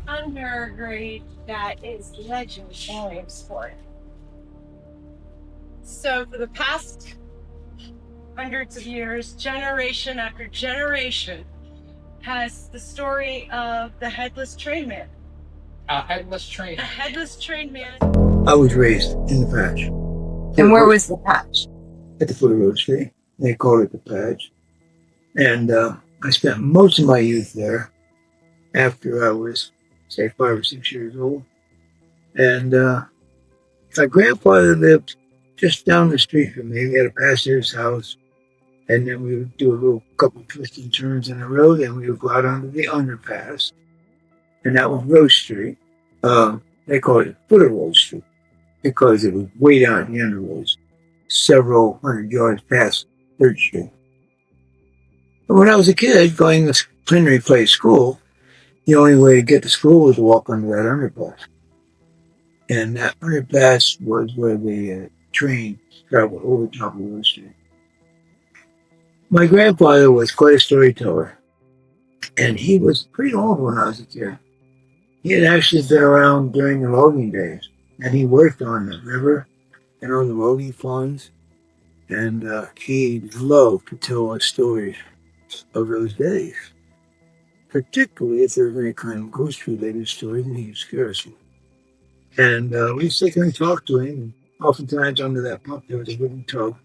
undergrade that is legend Williamsport. So for the past hundreds of years, generation after generation, has the story of the Headless Trainman. A Headless Trainman. I was raised in the patch. And where was the patch? At the foot of Road Street. They called it the patch. And I spent most of my youth there after I was, say, 5 or 6 years old. And my grandfather lived just down the street from me. We had a pastor's house. And then we would do a little couple twisting turns in the road, and we would go out onto the underpass. And that was Rose Street. They called it Foot of Rose Street because it was way down at the end of Rose, several hundred yards past 3rd Street. But when I was a kid going to Plenary Place School, the only way to get to school was to walk under that underpass. And that underpass was where the train traveled over the top of Rose Street. My grandfather was quite a storyteller, and he was pretty old when I was a kid. He had actually been around during the logging days, and he worked on the river and on the logging farms, and he loved to tell us stories of those days, particularly if there was any kind of ghost-related story that he would scare us with. And we used to sit there and talk to him, and oftentimes under that pump there was a wooden tub,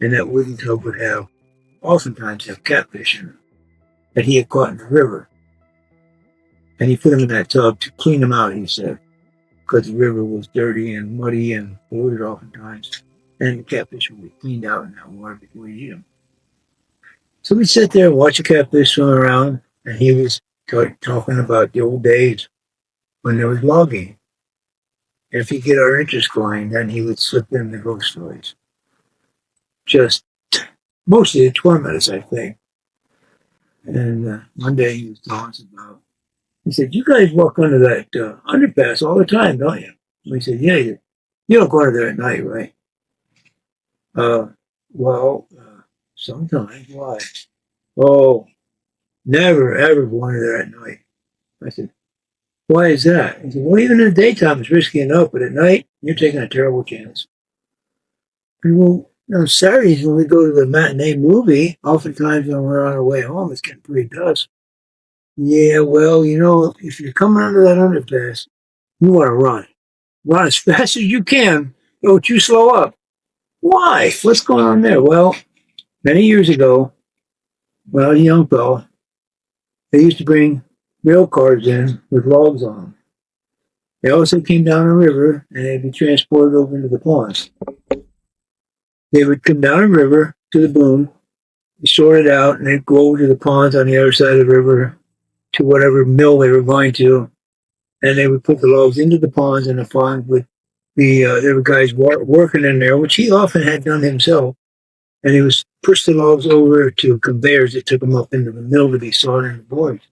and that wooden tub would oftentimes have catfish in it that he had caught in the river. And he put them in that tub to clean them out, he said, because the river was dirty and muddy and polluted oftentimes. And the catfish would be cleaned out in that water before you eat them. So we sat there and watched the catfish swim around, and he was talking about the old days when there was logging. And if he'd get our interest going, then he would slip in the ghost stories. Just mostly to torment us, I think. And one day he was telling us about, he said, "You guys walk under that underpass all the time, don't you?" We said, "Yeah, you don't go under there at night, right?" Well, sometimes. Why? "Oh, never, ever go under there at night." I said, "Why is that?" He said, "Well, even in the daytime it's risky enough, but at night you're taking a terrible chance." And well, Saturdays when we go to the matinee movie, oftentimes when we're on our way home, it's getting pretty dusk. "Yeah, well, if you're coming under that underpass, you want to run. Run as fast as you can. Don't you slow up." "Why? What's going on there?" "Well, many years ago, when I was a young fellow, they used to bring rail cars in with logs on them. They also came down a river, and they'd be transported over into the ponds. They would come down a river to the boom, sort it out, and they'd go over to the ponds on the other side of the river to whatever mill they were going to, and they would put the logs into the ponds, and the pond would be, there were guys working in there, which he often had done himself, and he was push the logs over to conveyors that took them up into the mill to be sawed into boards.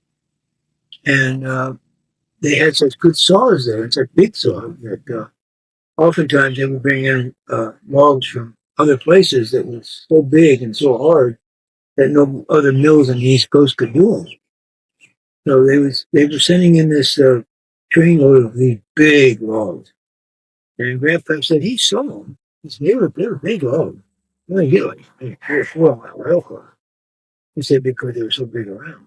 And they had such good saws there, and such big saws that oftentimes they would bring in logs from other places that was so big and so hard that no other mills on the East Coast could do them. So they were sending in this trainload of these big logs. And Grandpa said he saw them. He said they were big logs. You only get like 3 or 4 on that rail car. He said because they were so big around.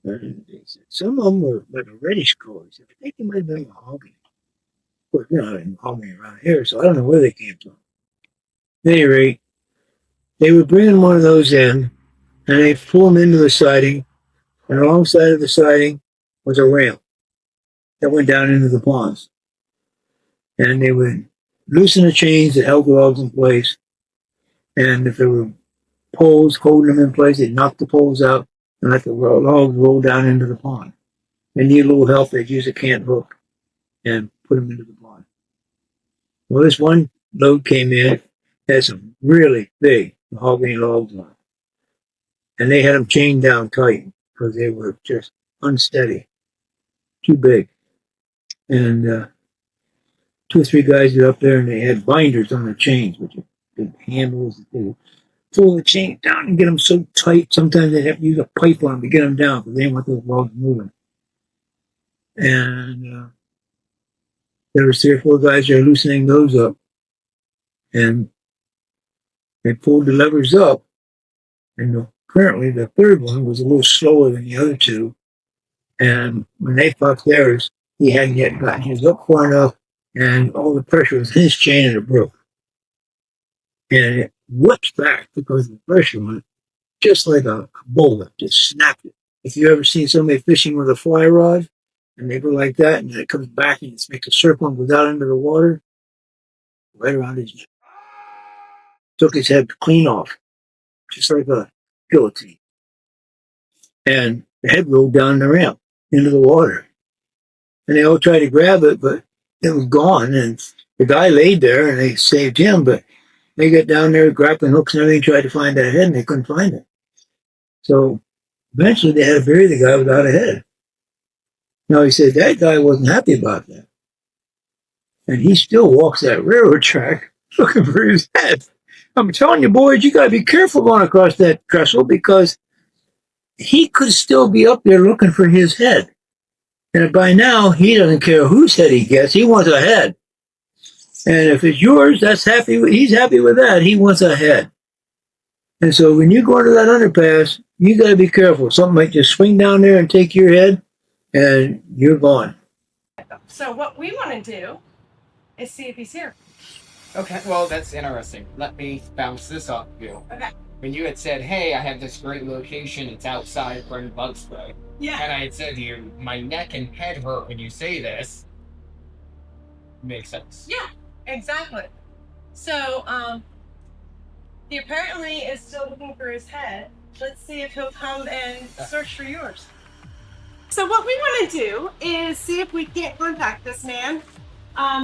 And he said some of them were like a reddish color. He said, I think they might have been mahogany. Of course, we're not mahogany around here, so I don't know where they came from. At any rate, they were bringing one of those in, and they pull them into the siding, and alongside of the siding was a rail that went down into the ponds. And they would loosen the chains that held the logs in place, and if there were poles holding them in place, they'd knock the poles out and let the logs roll down into the pond. They need a little help, they'd use a cant hook and put them into the pond. Well, this one load came in, had some really big mahogany logs on it. And they had them chained down tight because they were just unsteady, too big. And 2 or 3 guys got up there and they had binders on the chains, which are big handles. They would pull the chain down and get them so tight, sometimes they'd have to use a pipe on them to get them down because they didn't want those logs moving. and there were 3 or 4 guys there loosening those up, and they pulled the levers up, and apparently the third one was a little slower than the other 2, and when they fucked theirs, he hadn't yet gotten his up far enough, and all the pressure was in his chain and it broke. And it whipped back because of the pressure on it, just like a bullet, just snapped it. If you ever seen somebody fishing with a fly rod, and they go like that, and then it comes back and it's make a circle and goes out into the water, right around his neck. Took his head clean off, just like a guillotine. And the head rolled down the ramp into the water. And they all tried to grab it, but it was gone. And the guy laid there, and they saved him, but they got down there, grappling hooks and everything, tried to find that head, and they couldn't find it. So eventually they had to bury the guy without a head. Now, he said that guy wasn't happy about that. And he still walks that railroad track looking for his head. I'm telling you, boys, you got to be careful going across that trestle, because he could still be up there looking for his head. And by now, he doesn't care whose head he gets. He wants a head. And if it's yours, he's happy with that. He wants a head. And so when you go into that underpass, you got to be careful. Something might just swing down there and take your head, and you're gone. So what we want to do is see if he's here. Okay, well, that's interesting. Let me bounce this off you. Okay. When you had said, hey, I have this great location, it's outside from bug spray. Yeah. And I had said to you, my neck and head hurt when you say this. Makes sense. Yeah, exactly. So, he apparently is still looking for his head. Let's see if he'll come and search for yours. So what we want to do is see if we can't contact this man.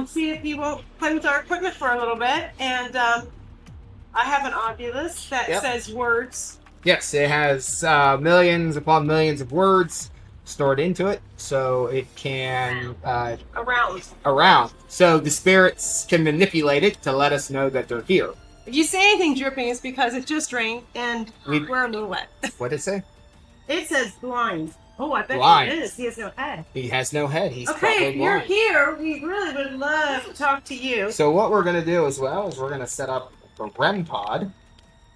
See if he won't play with our equipment for a little bit. And I have an Oculus that says words. Yes, it has millions upon millions of words stored into it, so it can around. So the spirits can manipulate it to let us know that they're here. If you see anything dripping, it's because it just rained and we're a little wet. What did it say? It says blind. Oh, I bet blind. He is. He has no head. He has no head. He's okay. If you're here, we really would love to talk to you. So what we're going to do as well is we're going to set up the REM pod.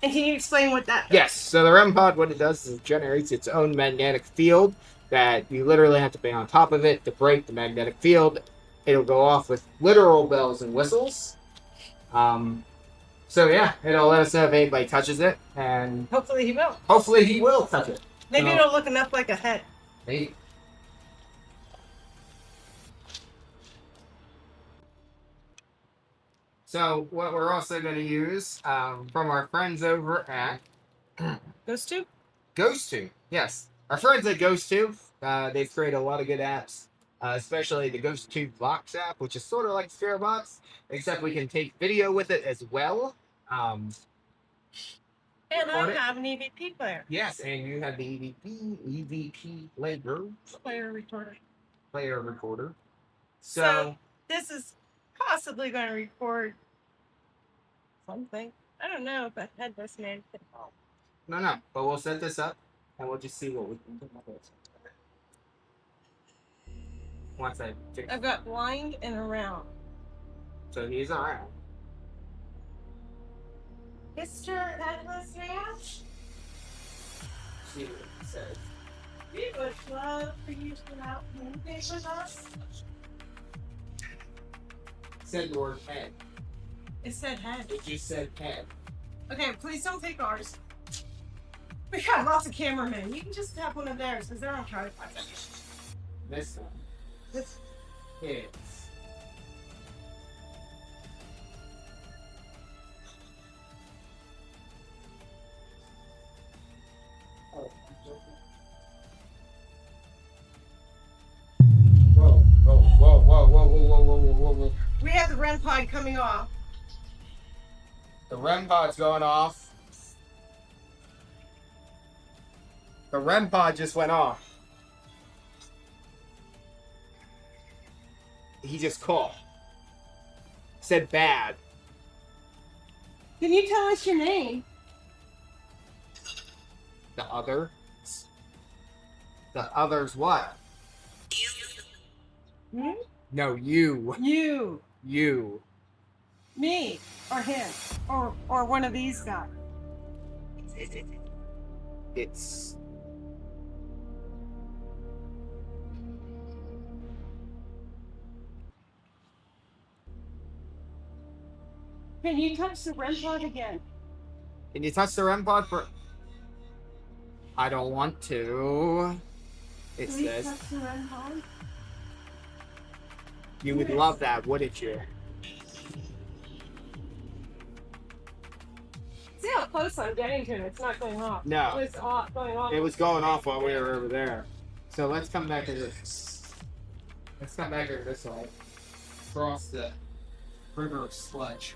And can you explain what that does? Yes. So the REM pod, what it does is it generates its own magnetic field that you literally have to be on top of it to break the magnetic field. It'll go off with literal bells and whistles. So yeah, it'll let us know if anybody touches it, and hopefully he will. Hopefully he will touch it. Maybe it'll look enough like a head. Maybe. So what we're also going to use from our friends over at GhostTube? GhostTube, yes. Our friends at GhostTube, they've created a lot of good apps, especially the GhostTube Box app, which is sort of like Box, except we can take video with it as well. And I have an EVP player. Yes, and you have the EVP player recorder. So this is possibly going to record something. I don't know, but Headless Man could help. No, but we'll set this up and we'll just see what we can do with it. Once I've got blind and around. So he's around. Mr. Headless Man? See what he says. We would love for you to out communicate with us. Said the word head. It said head. It just said head. Okay, please don't take ours. We got lots of cameramen. You can just have one of theirs because they're on tripod. This one. This is. Whoa. We have the REM pod coming off. The REM pod's going off. The REM pod just went off. He just coughed. Said bad. Can you tell us your name? The others what? Hmm? No, you. You. You. Me. Or him. Or one of these guys. It's... Can you touch the REM pod again? Can you touch the REM pod for... I don't want to. It Can you says... touch the REM pod? You would love that, wouldn't you? See how close I'm getting to it. It's not going off. No. It was going off. It was going off while we were over there. So let's come back to this. Let's come back over this way. Across the river of sludge.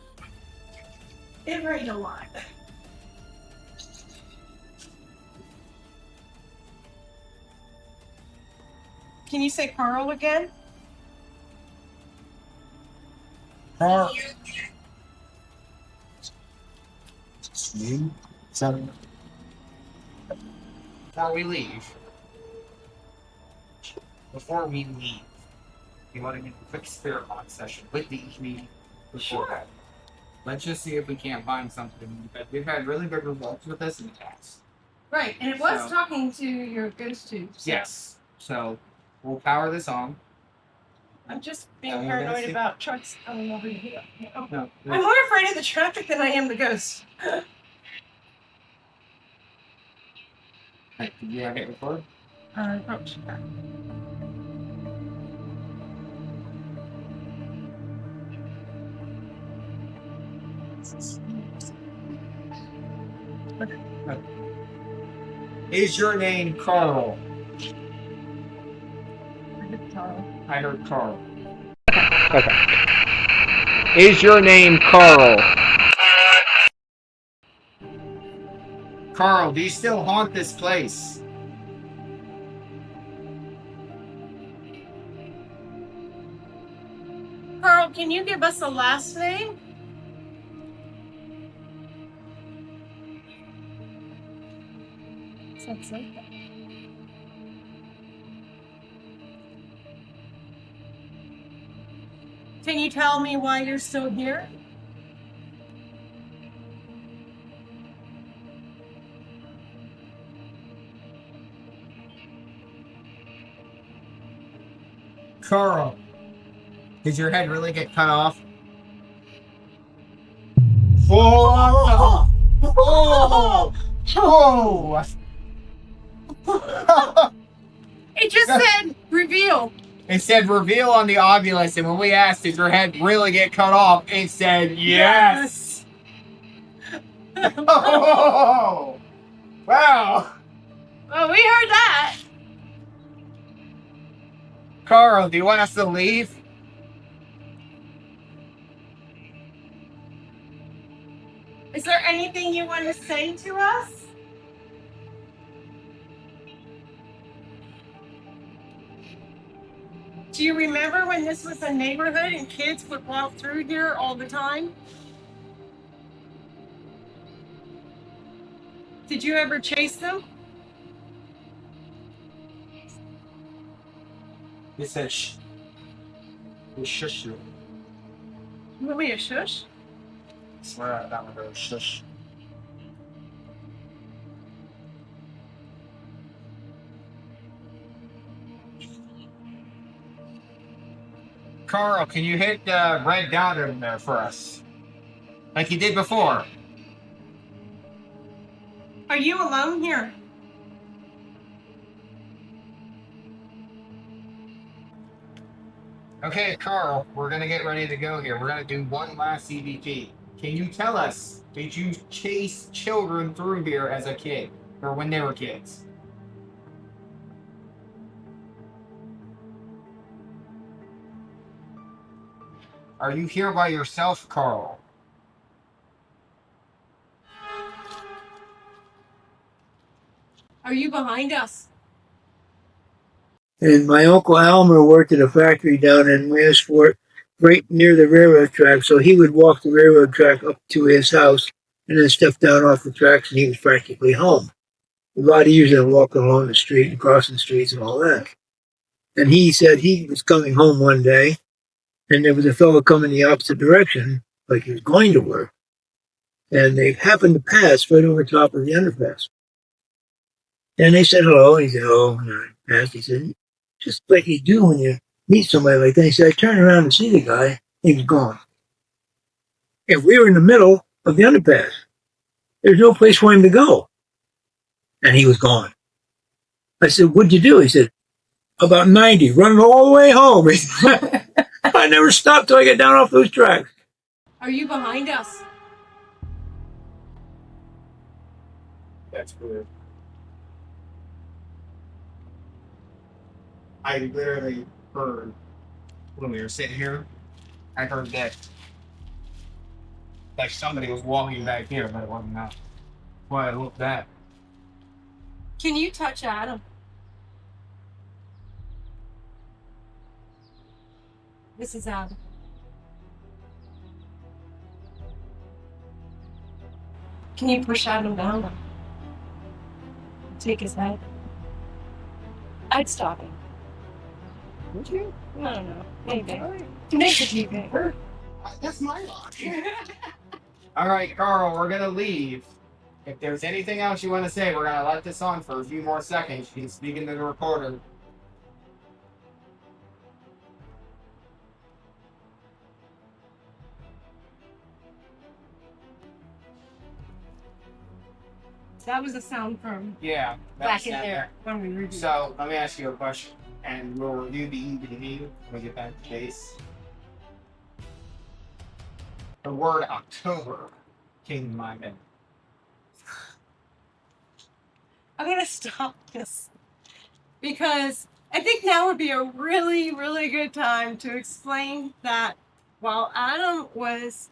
It rained a lot. Can you say Carl again? Carl. So, before we leave, we want to get a quick spirit box session with the evening before that. Let's just see if we can't find something. We've had really good results with this in the past. Right, and it was talking to your ghost tube. So. Yes. So we'll power this on. I'm just being paranoid about trucks coming over here. No, I'm more afraid of the traffic than I am the ghost. Did you have it record? Approach. Is your name Carl? I heard Carl. Okay. Is your name Carl? Carl, do you still haunt this place? Carl, can you give us a last name? That's like that. Can you tell me why you're still here? Carl, did your head really get cut off? Whoa! Whoa! Whoa! It just said reveal. It said reveal on the obulus, and when we asked, did your head really get cut off, it said yes! Oh! Wow! Well, we heard that. Carl, do you want us to leave? Is there anything you want to say to us? Do you remember when this was a neighborhood and kids would walk through here all the time? Did you ever chase them? He said shh. He shush you. You want me to shush? I swear that one goes shush. Carl, can you hit red down in there for us? Like you did before. Are you alone here? Okay, Carl, we're gonna get ready to go here. We're gonna do one last CVP. Can you tell us, did you chase children through here as a kid? Or when they were kids? Are you here by yourself, Carl? Are you behind us? And my Uncle Elmer worked at a factory down in Williamsport, right near the railroad track. So he would walk the railroad track up to his house and then step down off the tracks, and he was practically home. A lot easier than walking along the street and crossing streets and all that. And he said he was coming home one day, and there was a fellow coming the opposite direction, like he was going to work. And they happened to pass right over top of the underpass. And they said hello, and he said, oh, and I passed. He said, just like you do when you meet somebody like that. He said, I turned around to see the guy, he was gone. And we were in the middle of the underpass. There's no place for him to go. And he was gone. I said, what'd you do? He said, about 90, running all the way home. I never stopped till I get down off those tracks. Are you behind us? That's weird. I literally heard when we were sitting here, I heard that like somebody was walking back here, but it wasn't that. Why I looked back. Can you touch Adam? This is Adam. Can you push Adam down? Take his head. I'd stop him. Would you? No. Maybe. Make it be bigger. That's my lock. All right, Carl, we're gonna leave. If there's anything else you want to say, we're gonna let this on for a few more seconds. You can speak into the recorder. That was a sound from Back in there when we reviewed. So let me ask you a question, and we'll review the EVD when we get back to base. The word October came to my head. I'm gonna stop this because I think now would be a really, really good time to explain that while Adam was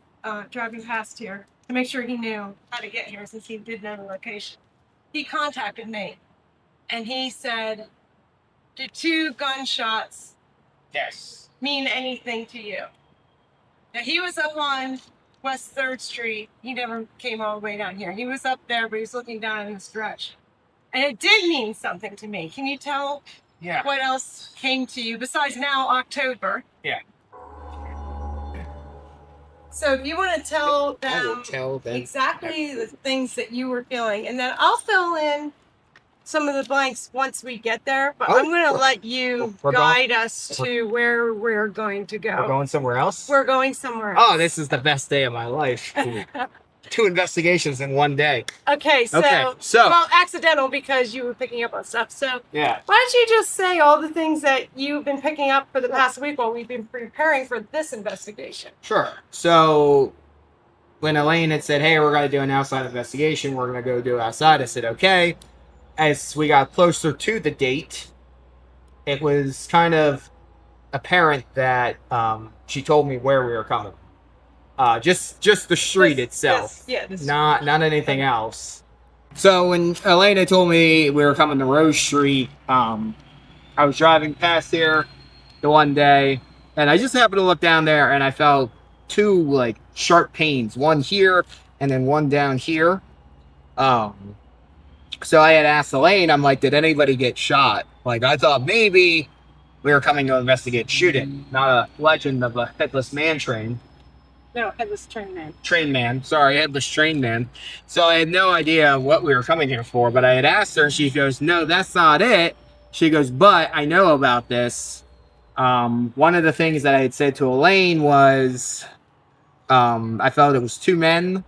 driving past here to make sure he knew how to get here since he did know the location, he contacted me and he said, did 2 gunshots mean anything to you? Now he was up on West 3rd Street. He never came all the way down here. He was up there, but he was looking down in the stretch. And it did mean something to me. Can you tell what else came to you besides now October? Yeah. So if you want to tell them exactly the things that you were feeling, and then I'll fill in some of the blanks once we get there, but I'm going to let you guide us to where we're going to go. We're going somewhere else? We're going somewhere else. Oh, this is the best day of my life. 2 investigations in one day. Okay, so well, accidental because you were picking up on stuff. So why don't you just say all the things that you've been picking up for the past week while we've been preparing for this investigation? Sure. So when Elaine had said, hey, we're going to do an outside investigation, we're going to go do outside, I said, okay. As we got closer to the date, it was kind of apparent that she told me where we were coming. Just the street itself. Not anything else. So when Elena told me we were coming to Rose Street, I was driving past there the one day, and I just happened to look down there, and I felt 2 like sharp pains, one here and then one down here. So I had asked Elaine, I'm like, did anybody get shot? Like, I thought maybe we were coming to investigate shooting, not a legend of a headless man train. No, Headless Trainman. Headless Trainman. So I had no idea what we were coming here for, but I had asked her, and she goes, no, that's not it. She goes, but I know about this. One of the things that I had said to Elaine was, I felt it was 2 men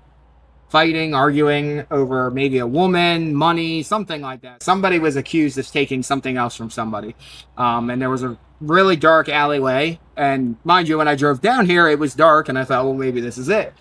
fighting, arguing over maybe a woman, money, something like that. Somebody was accused of taking something else from somebody. And there was a really dark alleyway. And mind you, when I drove down here, it was dark, and I thought, well, maybe this is it.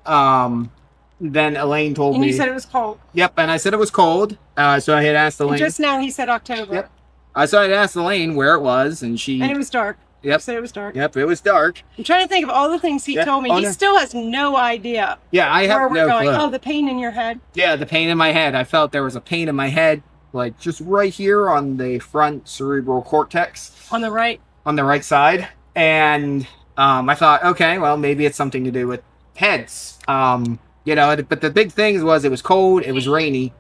Then Elaine told me... And you said it was cold. Yep, and I said it was cold. So I had asked Elaine... And just now he said October. Yep. So I had asked Elaine where it was, and she... And it was dark. Yep. You said it was dark. Yep, it was dark. I'm trying to think of all the things he told me. He still has no idea. Yeah, I have no clue. Oh, the pain in your head. Yeah, the pain in my head. I felt there was a pain in my head, like just right here on the front cerebral cortex. On the right? On the right side. And I thought, okay, well, maybe it's something to do with heads. But the big thing was it was cold, it was rainy.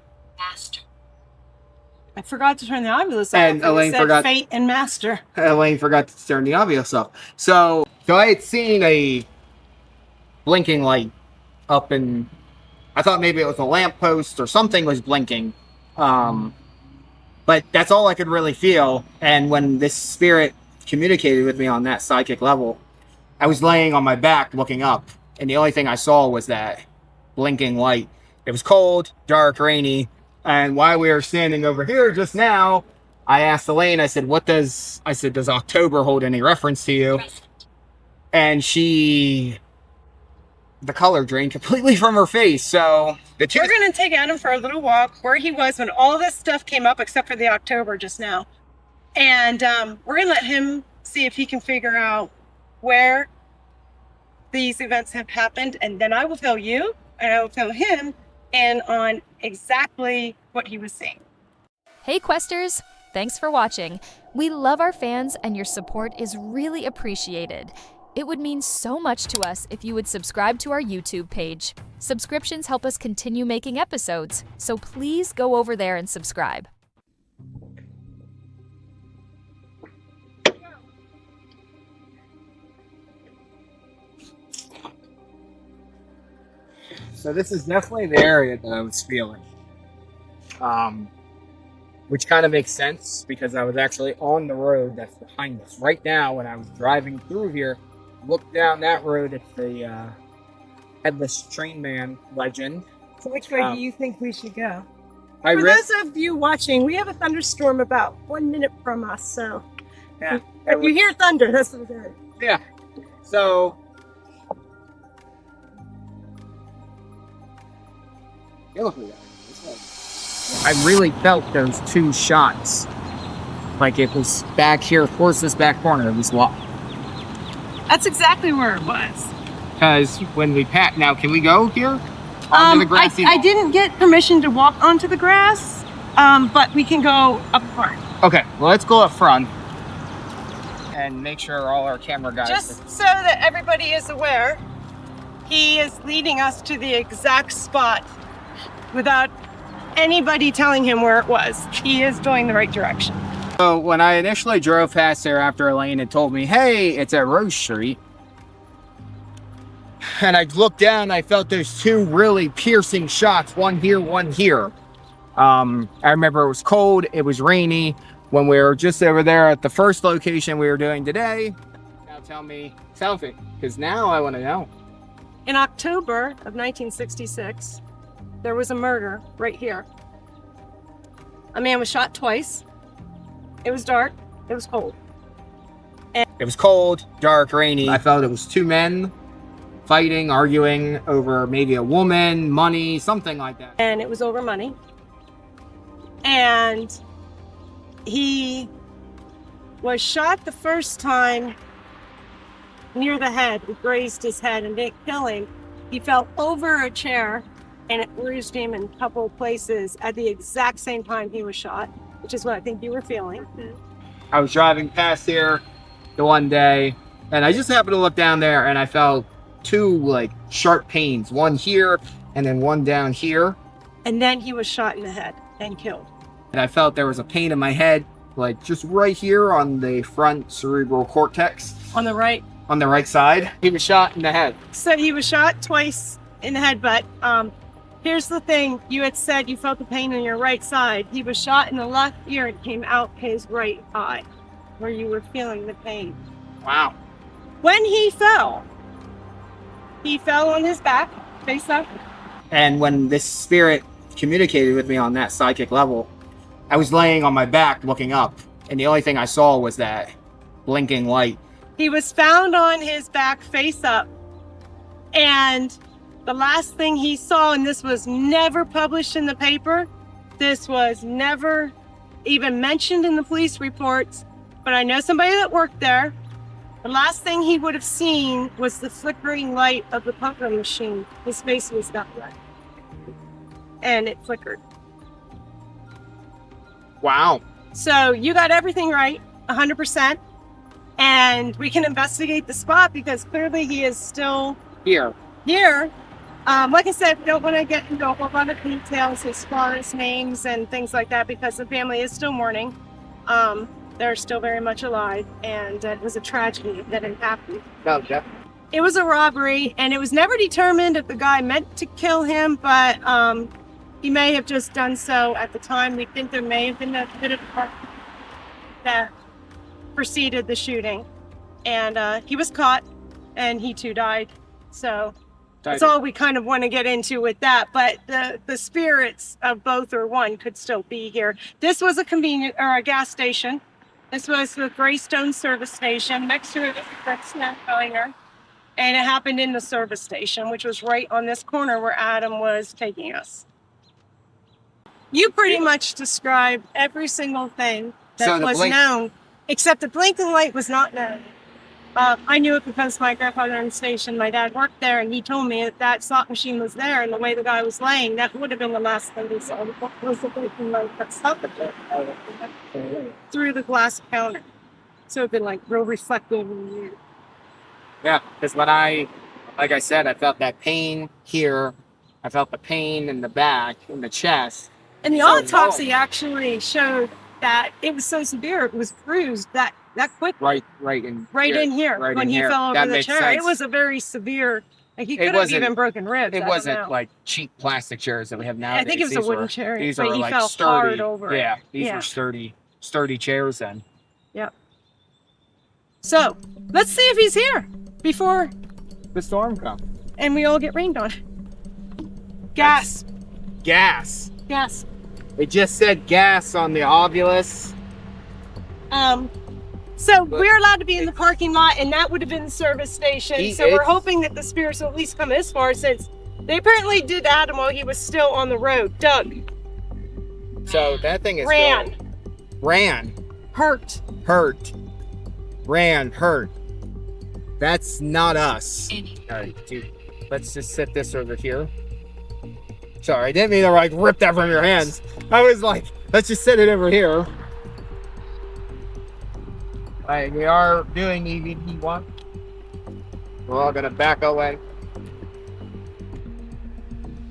I forgot to turn the obulus off. And Elaine forgot. Fate and Master. Elaine forgot to turn the obulus off. So I had seen a blinking light up in. I thought maybe it was a lamppost or something was blinking. But that's all I could really feel. And when this spirit communicated with me on that psychic level, I was laying on my back looking up. And the only thing I saw was that blinking light. It was cold, dark, rainy. And while we were standing over here just now, I asked Elaine, I said, does October hold any reference to you? And the color drained completely from her face. So we're going to take Adam for a little walk where he was when all this stuff came up, except for the October just now. And we're going to let him see if he can figure out where these events have happened. And then I will tell you, and I will tell him, and on exactly what he was seeing. Hey Questers, thanks for watching. We love our fans and your support is really appreciated. It would mean so much to us if you would subscribe to our YouTube page. Subscriptions help us continue making episodes, so please go over there and subscribe. So this is definitely the area that I was feeling. Which kind of makes sense because I was actually on the road that's behind us. Right now, when I was driving through here, look down that road at the Headless Trainman legend. So which way do you think we should go? For those of you watching, we have a thunderstorm about 1 minute from us, so yeah, if you hear thunder, that's what it is. Yeah. So look at that. I really felt those two shots. Like it was back here towards this back corner. It was locked. That's exactly where it was. Because when we now can we go here? Onto the grassy I didn't get permission to walk onto the grass, but we can go up front. Okay, well let's go up front and make sure all our camera guys. Just so that everybody is aware, he is leading us to the exact spot without anybody telling him where it was. He is going the right direction. So when I initially drove past there after Elaine had told me, hey, it's at Rose Street, and I looked down, I felt those two really piercing shots, one here, one here. I remember it was cold, it was rainy. When we were just over there at the first location we were doing today, now tell me something, because now I want to know. In October of 1966, there was a murder right here. A man was shot twice. It was dark. It was cold. It was cold, dark, rainy. I felt it was two men fighting, arguing over maybe a woman, money, something like that. And it was over money. And he was shot the first time near the head. It grazed his head and didn't kill him. He fell over a chair and it bruised him in a couple of places at the exact same time he was shot, which is what I think you were feeling. I was driving past here the one day, and I just happened to look down there, and I felt two, like, sharp pains. One here, and then one down here. And then he was shot in the head and killed. And I felt there was a pain in my head, like, just right here on the front cerebral cortex. On the right? On the right side. He was shot in the head. So he was shot twice in the head, but here's the thing. You had said you felt the pain on your right side. He was shot in the left ear and came out his right eye, where you were feeling the pain. Wow. When he fell on his back, face up. And when this spirit communicated with me on that psychic level, I was laying on my back looking up, and the only thing I saw was that blinking light. He was found on his back, face up, and the last thing he saw, and this was never published in the paper, this was never even mentioned in the police reports, but I know somebody that worked there. The last thing he would have seen was the flickering light of the poker machine. His face was that red. And it flickered. Wow. So you got everything right, 100%. And we can investigate the spot because clearly he is still here. Like I said, we don't want to get into a whole lot of details as far as names and things like that because the family is still mourning. They're still very much alive, and it was a tragedy that had happened. No, definitely. It was a robbery, and it was never determined if the guy meant to kill him, but he may have just done so at the time. We think there may have been a bit of that preceded the shooting, and he was caught, and he too died. So that's all we kind of want to get into with that. But the spirits of both or one could still be here. This was a convenient or a gas station. This was the Greystone service station. Next to it was the snack diner. And it happened in the service station, which was right on this corner where Adam was taking us. You pretty much described every single thing that was known, except the blinking light was not known. I knew it because my grandfather owned the station. My dad worked there, and he told me that slot machine was there, and the way the guy was laying, that would have been the last thing he saw. Was the blinking light that stopped it through the glass counter. So it'd been like real reflective and weird. Yeah, because when like I said, I felt that pain here. I felt the pain in the back, in the chest. And the autopsy actually showed that it was so severe, it was bruised that quick. Right in here. When he fell over the chair. Sense. It was a very severe, like he could have even broken ribs. It wasn't like cheap plastic chairs that we have nowadays. I think it was a wooden chair. These but are he like fell sturdy. Hard over yeah, it. These were sturdy chairs then. Yep. So, let's see if he's here before the storm comes. And we all get rained on. Gas. Gas. Gas. It just said gas on the Ovilus. So we're allowed to be in the parking lot, and that would have been the service station. So we're hoping that the spirits will at least come this far, since they apparently did Adam while he was still on the road. Doug. So that thing is ran. Hurt. Ran. Hurt. That's not us. All right, dude. Let's just set this over here. Sorry, I didn't mean to like rip that from your hands. I was like, let's just set it over here. All right, we are doing EVP 1. We're all gonna back away.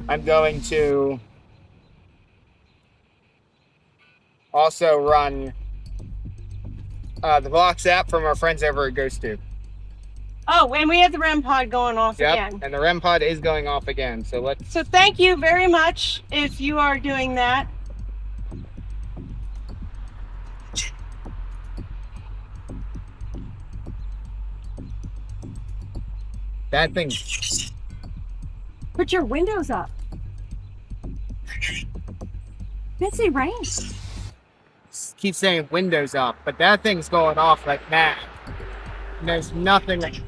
I'm going to also run the Vox app from our friends over at GhostTube. Oh, and we have the REM pod going off again. And the REM pod is going off again. So thank you very much if you are doing that. That thing. Put your windows up. Didn't say rain. Keep saying windows up, but that thing's going off like mad. And there's nothing like.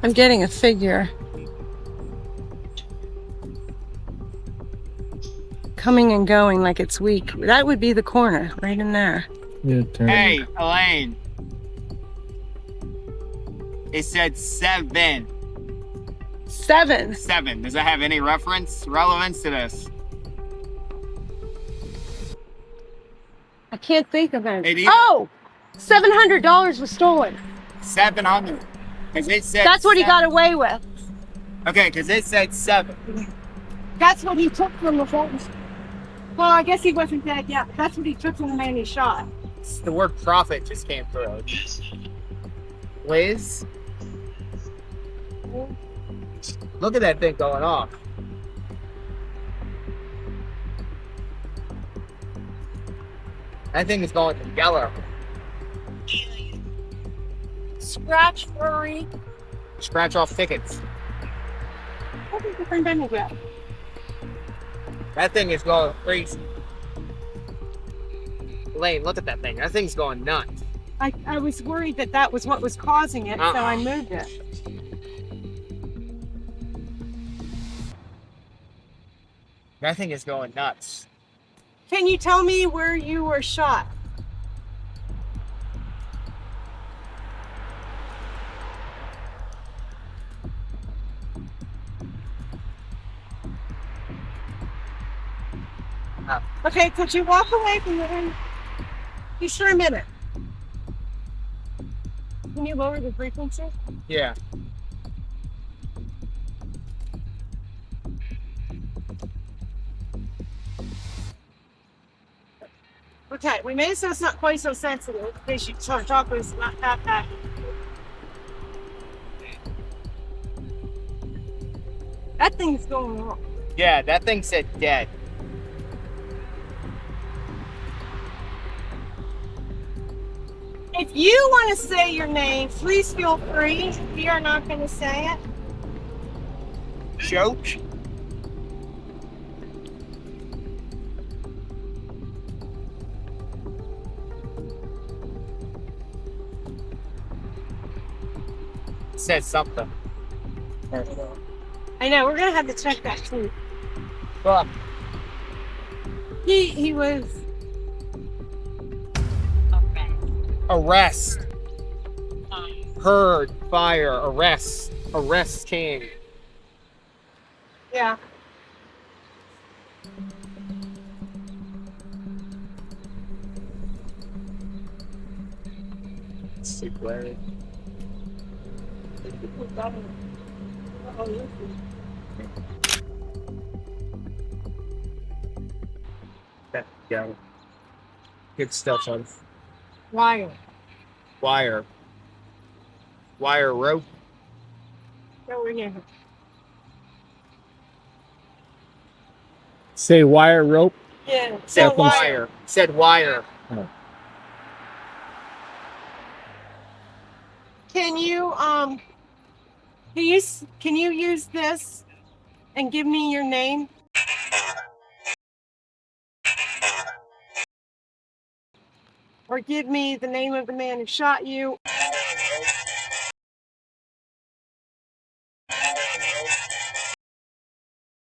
I'm getting a figure. Coming and going like it's weak. That would be the corner, right in there. Yeah, hey, Elaine. It said 7. 7. 7. Does that have any relevance to this? I can't think of it. Oh! $700 was stolen. 700. It said that's what 7. He got away with. Okay, because it said 7. That's what he took from the phone. Well, I guess he wasn't dead yet. That's what he took from the man he shot. The word profit just came through. Liz? Look at that thing going off. That thing is going to yellow. Scratch furry. Scratch off tickets. What is the friend grab? That thing is going crazy. Elaine, look at that thing. That thing's going nuts. I was worried that was what was causing it, so I moved it. That thing is going nuts. Can you tell me where you were shot? Okay, could you walk away from the end? Just for a minute. Can you lower the frequency? Yeah. Okay, we made it so it's not quite so sensitive in case you start talking, it's not that bad. That thing's going wrong. Yeah, that thing said dead. If you want to say your name, please feel free. We are not going to say it. Choke. Said something. I know, we're going to have to check that too. Well, He was... arrest. Heard. Fire. Arrest. Arrest king. Yeah. Super Larry. Yeah. Good stuff on Wire. wire. Wire rope. Over here. Say wire rope. Yeah. Said So wire. Said wire. Can you can you use this and give me your name? Or give me the name of the man who shot you.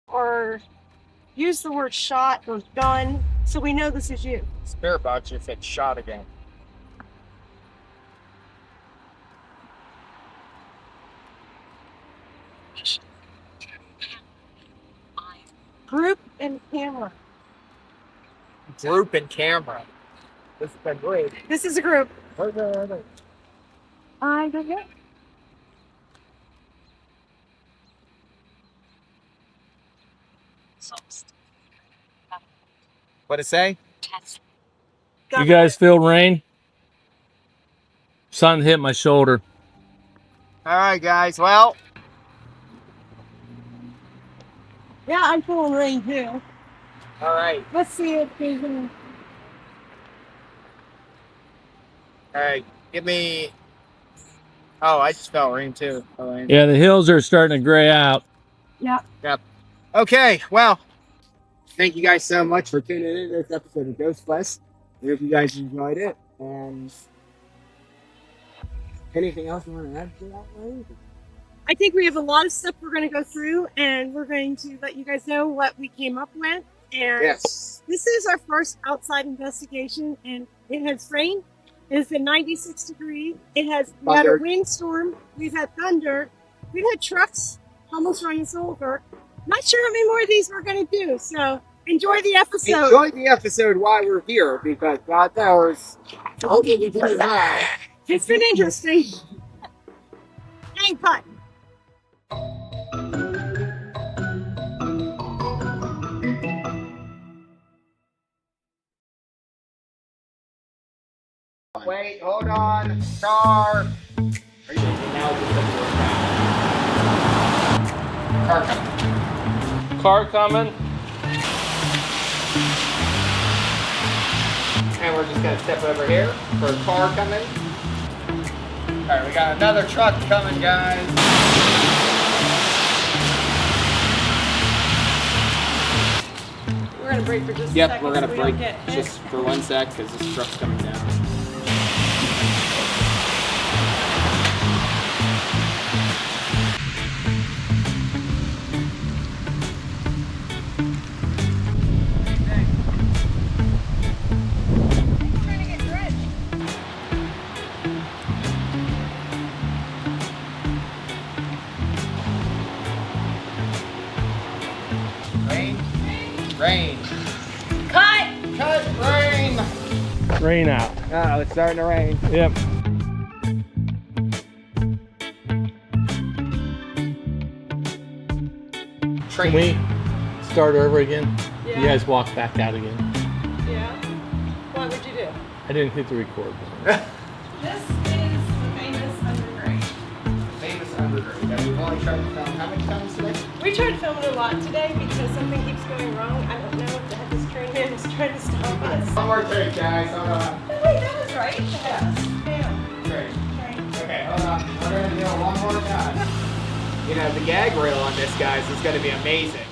Or use the word shot or gun so we know this is you. Spirit box just said shot again. Group and camera. Group and camera. This has been great. This is a group. Okay. I don't know. What'd it say? You guys feel rain? Something hit my shoulder. All right, guys. Well, Yeah, I'm feeling rain too. all right. Let's see if there's any. All right. Give me. Oh, I just felt rain too. Elaine. Yeah, the hills are starting to gray out. Yeah. Yep. Okay. Well, thank you guys so much for tuning in to this episode of Ghost Quest. I hope you guys enjoyed it. And anything else you want to add to that, Elaine? I think we have a lot of stuff we're going to go through, and we're going to let you guys know what we came up with. And Yes. this is our first outside investigation, and it has rained. It's been 96 degrees. We had a Thunder. windstorm. We've had thunder. We've had trucks almost running us over. Not sure how many more of these we're going to do. So enjoy the episode. Enjoy the episode while we're here because God knows. Hopefully, pretty high. It's been interesting. Hang cut. Wait, hold on. Car. Car coming. Car coming. And we're just gonna step over here for a car coming. Alright, we got another truck coming, guys. We're going to break for just a Yep, second. we're gonna so we don't break get hit. just for 1 sec because this truck's coming down. Rain out. Oh, it's starting to rain. Yep. Can we start over again? Yeah. You guys walk back out again. Yeah. What would you do? I didn't hit the record button. This is the famous undergrade. Famous undergrade that we've only tried to film how many times today? We tried to film it a lot today because something keeps going wrong. I don't know if the Headless Trainman is trying to stop us. One more take, guys. Hold on. Oh, wait, that was right. Yes. Bam. Great. Train. Okay, hold on. We're gonna do it one more time. You know, the gag reel on this, guys, is gonna be amazing.